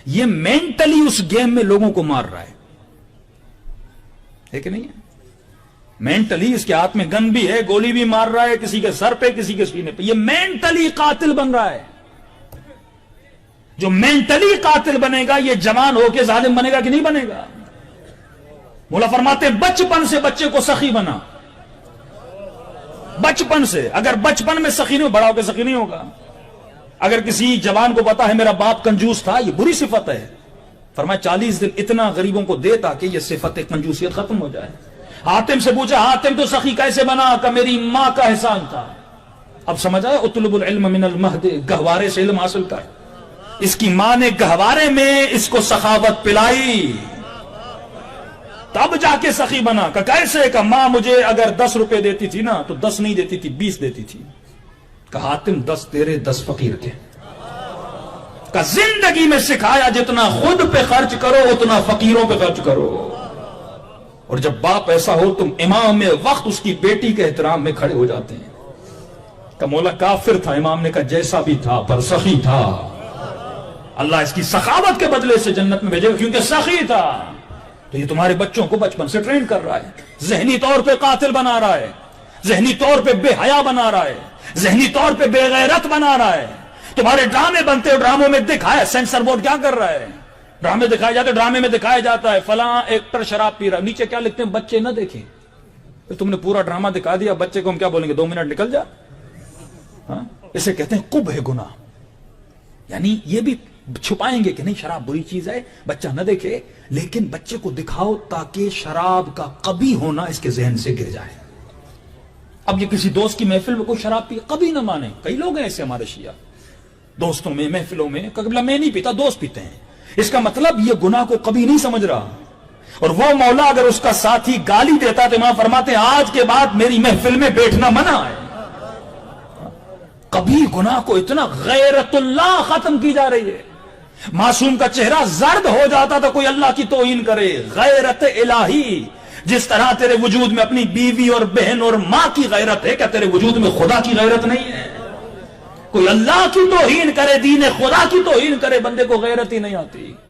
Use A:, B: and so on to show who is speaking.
A: یہ مینٹلی اس گیم میں لوگوں کو مار رہا ہے کہ نہیں ہے؟ مینٹلی اس کے ہاتھ میں گن بھی ہے، گولی بھی مار رہا ہے، کسی کے سر پہ کسی کے سینے پہ، یہ مینٹلی قاتل بن رہا ہے۔ جو مینٹلی قاتل بنے گا یہ جوان ہو کے ظالم بنے گا کہ نہیں بنے گا؟ مولا فرماتے ہیں بچپن سے بچے کو سخی بنا، بچپن سے۔ اگر بچپن میں سخی نہیں ہو، بڑا ہو کے سخی نہیں ہوگا۔ اگر کسی جوان کو پتا ہے میرا باپ کنجوس تھا، یہ بری صفت ہے، فرمایا 40 دن اتنا غریبوں کو دے تاکہ یہ صفت کنجوسیت ختم ہو جائے۔ حاتم سے پوچھا حاتم تو سخی کیسے بنا؟ کہ میری ماں کا احسان تھا۔ اب سمجھ آیا؟ اطلب العلم من المہد، گہوارے سے علم حاصل کر۔ اس کی ماں نے گہوارے میں اس کو سخاوت پلائی، تب جا کے سخی بنا۔ کہ کیسے؟ کہ ماں مجھے اگر 10 روپے دیتی تھی نا تو 10 نہیں دیتی تھی، 20 دیتی تھی۔ کہ حاتم 10 تیرے 10 فقیر کے۔ کہ زندگی میں سکھایا جتنا خود پہ خرچ کرو اتنا فقیروں پہ خرچ کرو۔ اور جب باپ ایسا ہو تم امام میں وقت اس کی بیٹی کے احترام میں کھڑے ہو جاتے ہیں۔ کہ مولا کافر تھا، امام نے کہا جیسا بھی تھا پر سخی تھا، اللہ اس کی سخاوت کے بدلے سے جنت میں بھیجے گا کیونکہ سخی تھا۔ تو یہ تمہارے بچوں کو بچپن سے ٹرین کر رہا ہے، ذہنی طور پہ قاتل بنا رہا ہے، ذہنی طور پہ بے حیا بنا رہا ہے، ذہنی طور پہ بے غیرت بنا رہا ہے۔ تمہارے ڈرامے بنتے ہو، ڈراموں میں دکھایا، سینسر بورڈ کیا کر رہا ہے؟ ڈرامے دکھائے جاتے، ڈرامے میں دکھایا جاتا ہے فلاں ایکٹر شراب پی رہا، نیچے کیا لکھتے ہیں؟ بچے نہ دیکھیں۔ تم نے پورا ڈرامہ دکھا دیا، بچے کو ہم کیا بولیں گے؟ 2 منٹ نکل جا۔ اسے کہتے ہیں قبح گناہ، یعنی یہ بھی چھپائیں گے کہ نہیں شراب بری چیز ہے، بچہ نہ دیکھے، لیکن بچے کو دکھاؤ تاکہ شراب کا قبیح ہونا اس کے ذہن سے گر جائے۔ اب یہ کسی دوست کی محفل میں کوئی شراب پی، کبھی نہ مانے۔ کئی لوگ ہیں ایسے ہمارے شیعہ دوستوں میں، محفلوں میں، قبلہ میں نہیں پیتا، دوست پیتے ہیں۔ اس کا مطلب یہ گناہ کو کبھی نہیں سمجھ رہا۔ اور وہ مولا اگر اس کا ساتھی گالی دیتا تو امام فرماتے ہیں آج کے بعد میری محفل میں بیٹھنا منع ہے۔ کبھی گناہ کو اتنا غیرت اللہ ختم کی جا رہی ہے، معصوم کا چہرہ زرد ہو جاتا تھا کوئی اللہ کی توہین کرے۔ غیرت الہی، جس طرح تیرے وجود میں اپنی بیوی اور بہن اور ماں کی غیرت ہے، کیا تیرے وجود میں خدا کی غیرت نہیں ہے؟ کوئی اللہ کی توہین کرے، دین خدا کی توہین کرے، بندے کو غیرت ہی نہیں آتی۔